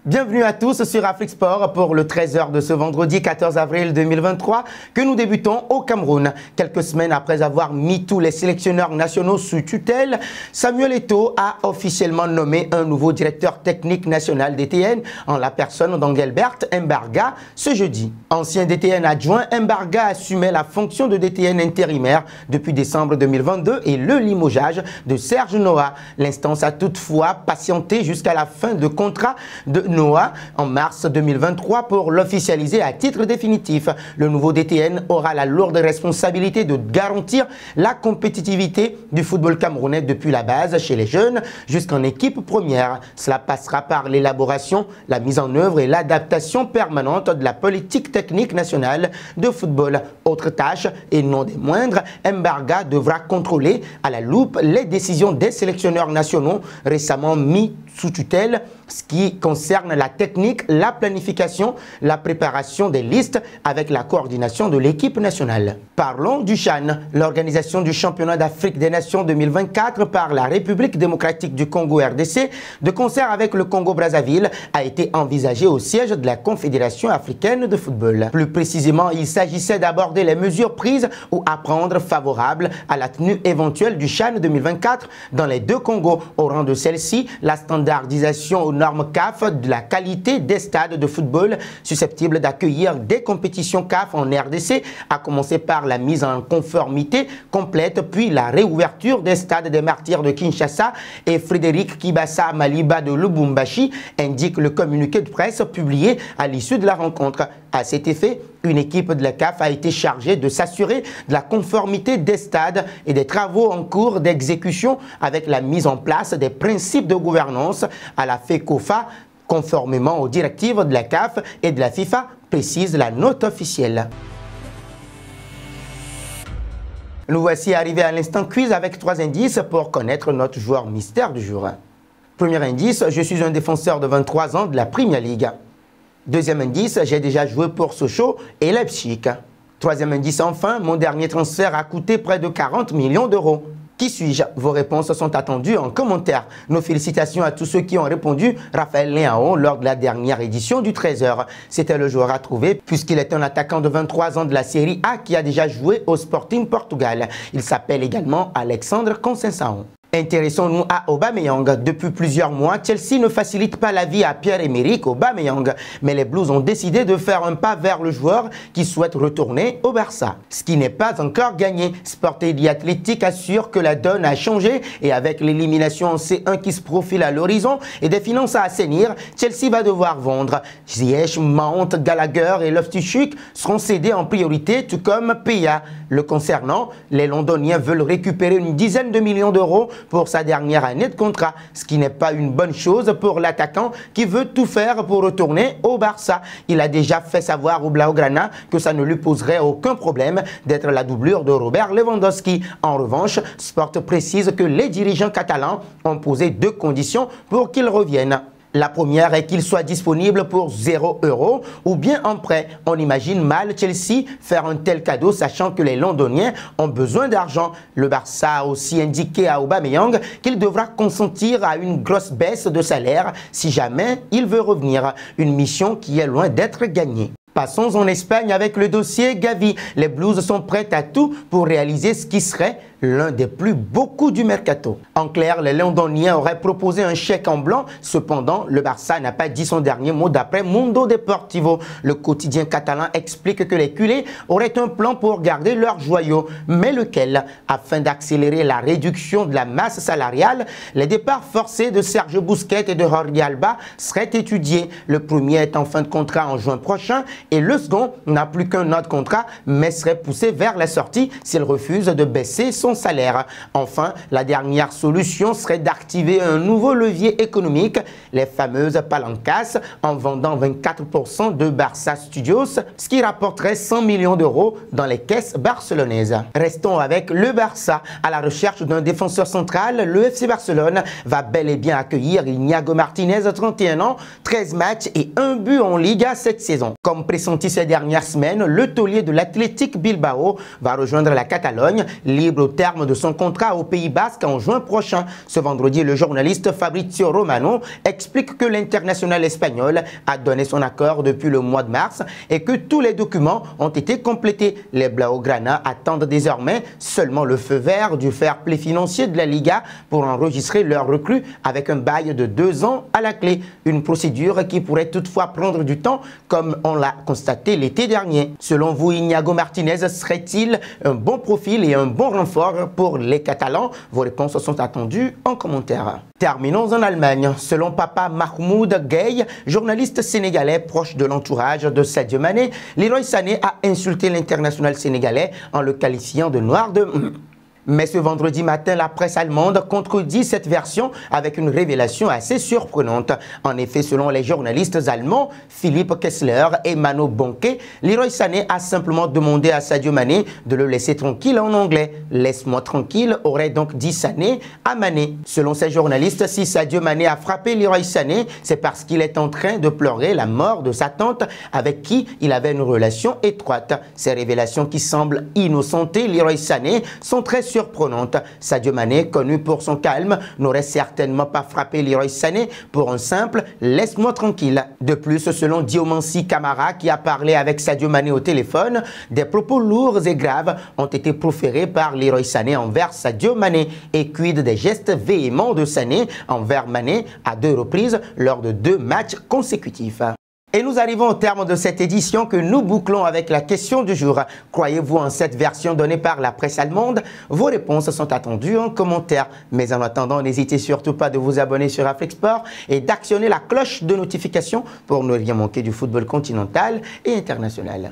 Bienvenue à tous sur Afrique Sport pour le 13h de ce vendredi 14 avril 2023 que nous débutons au Cameroun. Quelques semaines après avoir mis tous les sélectionneurs nationaux sous tutelle, Samuel Eto'o a officiellement nommé un nouveau directeur technique national DTN en la personne d'Engelbert Mbarga ce jeudi. Ancien DTN adjoint, Mbarga assumait la fonction de DTN intérimaire depuis décembre 2022 et le limogeage de Serge Noah. L'instance a toutefois patienté jusqu'à la fin de contrat de Noah en mars 2023 pour l'officialiser à titre définitif. Le nouveau DTN aura la lourde responsabilité de garantir la compétitivité du football camerounais depuis la base chez les jeunes jusqu'en équipe première. Cela passera par l'élaboration, la mise en œuvre et l'adaptation permanente de la politique technique nationale de football. Autre tâche et non des moindres, Mbarga devra contrôler à la loupe les décisions des sélectionneurs nationaux récemment mis sous tutelle, ce qui concerne la technique, la planification, la préparation des listes avec la coordination de l'équipe nationale. Parlons du CHAN, l'organisation du championnat d'Afrique des Nations 2024 par la République démocratique du Congo RDC, de concert avec le Congo-Brazzaville, a été envisagée au siège de la Confédération africaine de football. Plus précisément, il s'agissait d'aborder les mesures prises ou à prendre favorables à la tenue éventuelle du CHAN 2024 dans les deux Congos. Au rang de celle-ci, la standardisation aux normes CAF de la qualité des stades de football susceptibles d'accueillir des compétitions CAF en RDC, à commencer par la mise en conformité complète, puis la réouverture des stades des Martyrs de Kinshasa et Frédéric Kibasa Maliba de Lubumbashi, indique le communiqué de presse publié à l'issue de la rencontre. À cet effet, une équipe de la CAF a été chargée de s'assurer de la conformité des stades et des travaux en cours d'exécution avec la mise en place des principes de gouvernance à la FECOFA, conformément aux directives de la CAF et de la FIFA, précise la note officielle. Nous voici arrivés à l'instant quiz avec 3 indices pour connaître notre joueur mystère du jour. Premier indice, je suis un défenseur de 23 ans de la Premier League. Deuxième indice, j'ai déjà joué pour Sochaux et Leipzig. Troisième indice, enfin, mon dernier transfert a coûté près de 40 millions d'euros. Qui suis-je? Vos réponses sont attendues en commentaire. Nos félicitations à tous ceux qui ont répondu. Raphaël Léao lors de la dernière édition du 13h. C'était le joueur à trouver puisqu'il est un attaquant de 23 ans de la Série A qui a déjà joué au Sporting Portugal. Il s'appelle également Alexandre Conceição. Intéressons-nous à Aubameyang. Depuis plusieurs mois, Chelsea ne facilite pas la vie à Pierre-Emerick Aubameyang, mais les Blues ont décidé de faire un pas vers le joueur qui souhaite retourner au Barça. Ce qui n'est pas encore gagné. Sport & Athletic assure que la donne a changé et avec l'élimination en C1 qui se profile à l'horizon et des finances à assainir, Chelsea va devoir vendre. Ziyech, Mount, Gallagher et Loftus-Cheek seront cédés en priorité, tout comme Peña. Le concernant, les Londoniens veulent récupérer une dizaine de millions d'euros pour sa dernière année de contrat, ce qui n'est pas une bonne chose pour l'attaquant qui veut tout faire pour retourner au Barça. Il a déjà fait savoir au Blaugrana que ça ne lui poserait aucun problème d'être la doublure de Robert Lewandowski. En revanche, Sport précise que les dirigeants catalans ont posé 2 conditions pour qu'il revienne. La première est qu'il soit disponible pour 0 € ou bien en prêt. On imagine mal Chelsea faire un tel cadeau sachant que les Londoniens ont besoin d'argent. Le Barça a aussi indiqué à Aubameyang qu'il devra consentir à une grosse baisse de salaire si jamais il veut revenir. Une mission qui est loin d'être gagnée. Passons en Espagne avec le dossier Gavi. Les Blues sont prêts à tout pour réaliser ce qui serait l'un des plus beaux coups du mercato. En clair, les Londoniens auraient proposé un chèque en blanc. Cependant, le Barça n'a pas dit son dernier mot d'après Mundo Deportivo. Le quotidien catalan explique que les culés auraient un plan pour garder leurs joyaux. Mais lequel? Afin d'accélérer la réduction de la masse salariale, les départs forcés de Sergio Busquets et de Jordi Alba seraient étudiés. Le premier est en fin de contrat en juin prochain et le second n'a plus qu'un autre contrat mais serait poussé vers la sortie s'il refuse de baisser son salaire. Enfin, la dernière solution serait d'activer un nouveau levier économique, les fameuses palancas, en vendant 24% de Barça Studios, ce qui rapporterait 100 millions d'euros dans les caisses barcelonaises. Restons avec le Barça. À la recherche d'un défenseur central, le FC Barcelone va bel et bien accueillir Iñigo Martinez, 31 ans, 13 matchs et 1 but en Liga cette saison. Comme pressenti ces dernières semaines, le taulier de l'Athletic Bilbao va rejoindre la Catalogne, libre au terme de son contrat au Pays Basque en juin prochain. Ce vendredi, le journaliste Fabrizio Romano explique que l'international espagnol a donné son accord depuis le mois de mars et que tous les documents ont été complétés. Les Blaugrana attendent désormais seulement le feu vert du fair play financier de la Liga pour enregistrer leurs recrues avec un bail de 2 ans à la clé. Une procédure qui pourrait toutefois prendre du temps comme on l'a constaté l'été dernier. Selon vous, Iñigo Martinez serait-il un bon profil et un bon renfort pour les Catalans? Vos réponses sont attendues en commentaire. Terminons en Allemagne. Selon Papa Mahmoud Gueye, journaliste sénégalais proche de l'entourage de Sadio Mané, Leroy Sané a insulté l'international sénégalais en le qualifiant de noir de... Mais ce vendredi matin, la presse allemande contredit cette version avec une révélation assez surprenante. En effet, selon les journalistes allemands Philippe Kessler et Mano Bonke, Leroy Sané a simplement demandé à Sadio Mané de le laisser tranquille en anglais. « Laisse-moi tranquille » aurait donc dit Sané à Mané. Selon ces journalistes, si Sadio Mané a frappé Leroy Sané, c'est parce qu'il est en train de pleurer la mort de sa tante avec qui il avait une relation étroite. Ces révélations qui semblent innocenter Leroy Sané sont très surprenantes. Sadio Mané, connu pour son calme, n'aurait certainement pas frappé Leroy Sané pour un simple « laisse-moi tranquille ». De plus, selon Diomansi Kamara, qui a parlé avec Sadio Mané au téléphone, des propos lourds et graves ont été proférés par Leroy Sané envers Sadio Mané. Et quid des gestes véhéments de Sané envers Mané à 2 reprises lors de 2 matchs consécutifs. Et nous arrivons au terme de cette édition que nous bouclons avec la question du jour. Croyez-vous en cette version donnée par la presse allemande? Vos réponses sont attendues en commentaire. Mais en attendant, n'hésitez surtout pas de vous abonner sur Afrique-Sport et d'actionner la cloche de notification pour ne rien manquer du football continental et international.